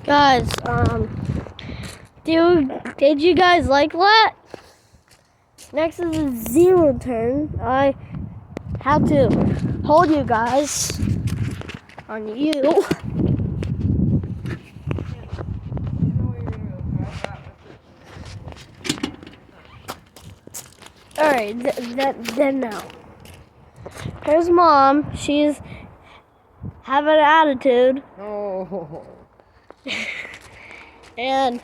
Guys, did you guys like that? Next is a zero turn. I have to hold you guys on you. Alright, then now. Here's Mom. She's having an attitude. Oh. And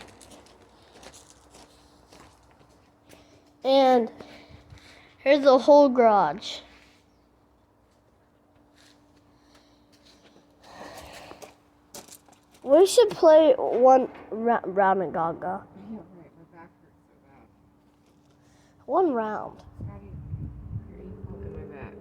here's the whole garage. We should play one round and gaga. Yeah, right. My back hurts so bad. One round. Scotty, your ankle and my back.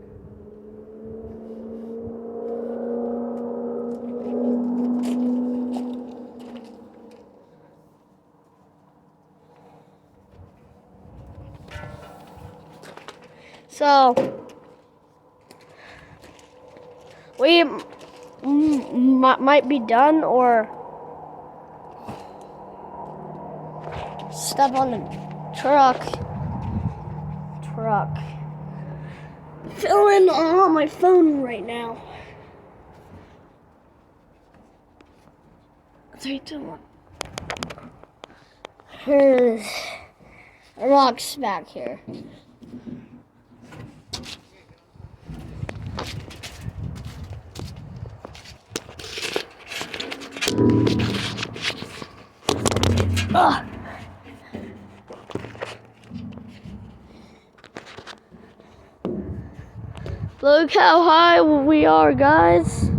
So we might be done or step on the truck. Filming on my phone right now. 3, 2, 1. Here's a rock's back here. Ugh. Look how high we are, guys.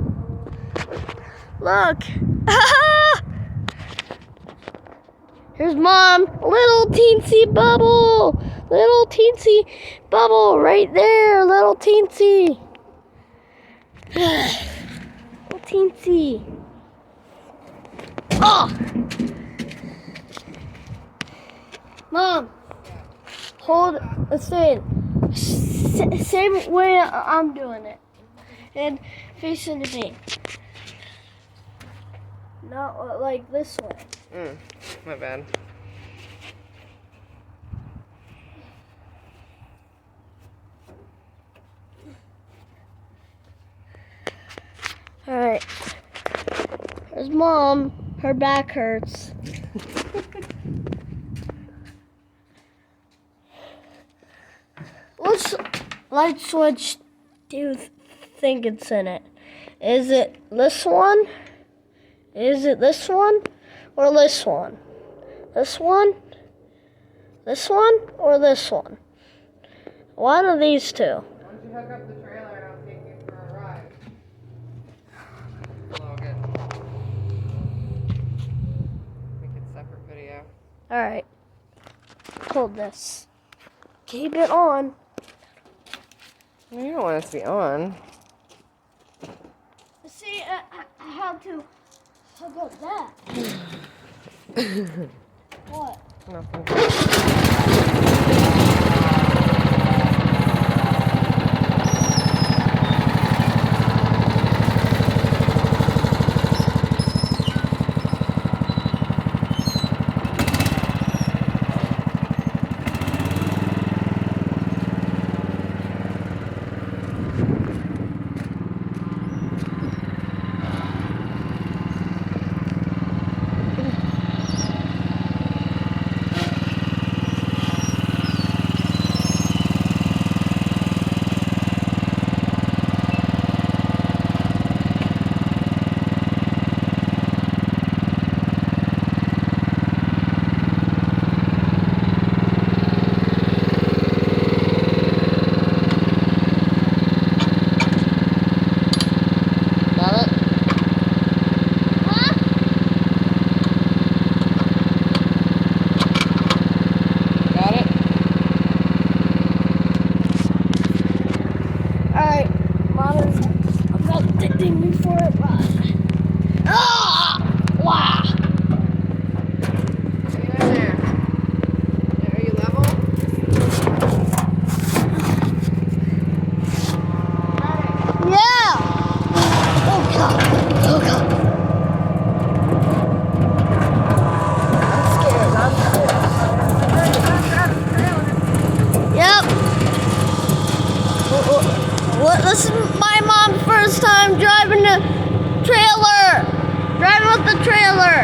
Look. Here's Mom. Little teensy bubble. Little teensy bubble right there. Little teensy. Little teensy. Oh. Mom, hold a stand. Same way I'm doing it. And facing to me. Not like this way. My bad. Alright. There's Mom. Her back hurts. Which light switch do you think it's in it? Is it this one? Is it this one? Or this one? This one? This one? Or this one? One of these two. Why don't you hook up the trailer and I'll take you for a ride? Hello again. Make it separate video. Alright. Hold this. Keep it on. No, you don't want it to be on. See, I have to hook up that. What? Nothing. about the trailer.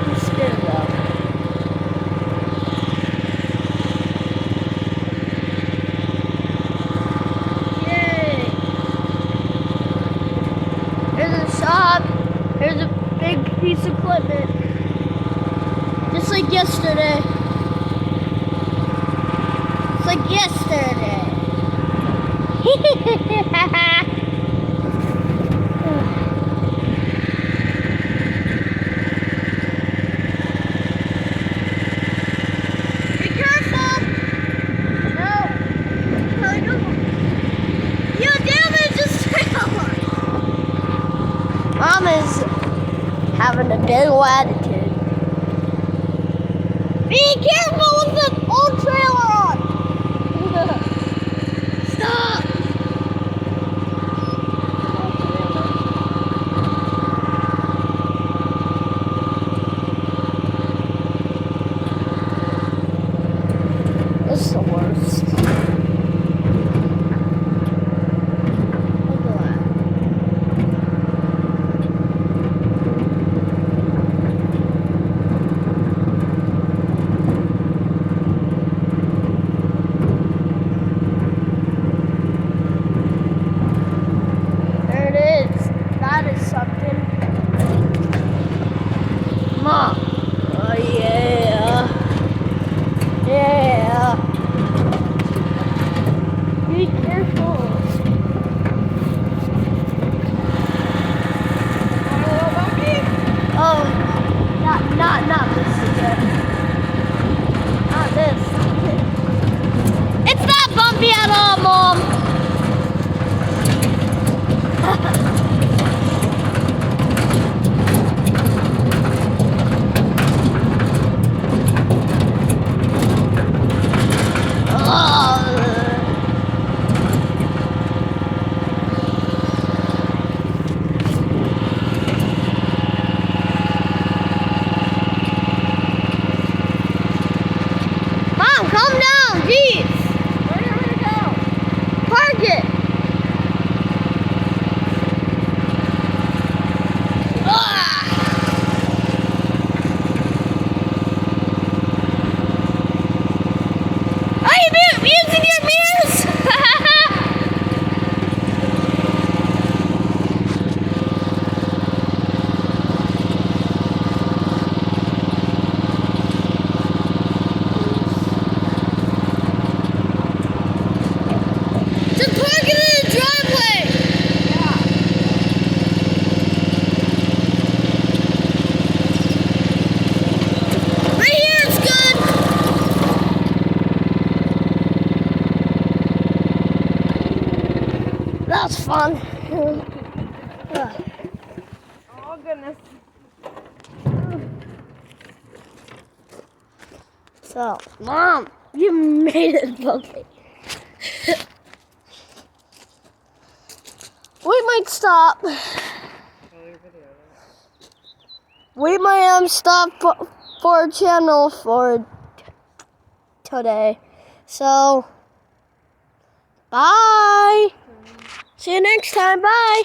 I'm scared though. Yay! There's a shop. There's a big piece of equipment. Just like yesterday. It's like yesterday. Be careful! No! I don't. You damaged the trailer! Mom is having a big attitude. Be careful with the old trailer on! Stop! This is the worst. Look at that. There it is. That is something. Mom. Oh yeah. Yeah. Be careful. Oh, not this again. Not this. It's not bumpy at all, Mom. Mom, calm down, jeez. Where do you want me to go? Park it. Are you using your mirrors? Just park it in the driveway. Yeah. Right here, it's good. That was fun. Oh, goodness. So, Mom, you made it bumpy. We might stop. We might stop for a channel for today. So, bye. See you next time. Bye.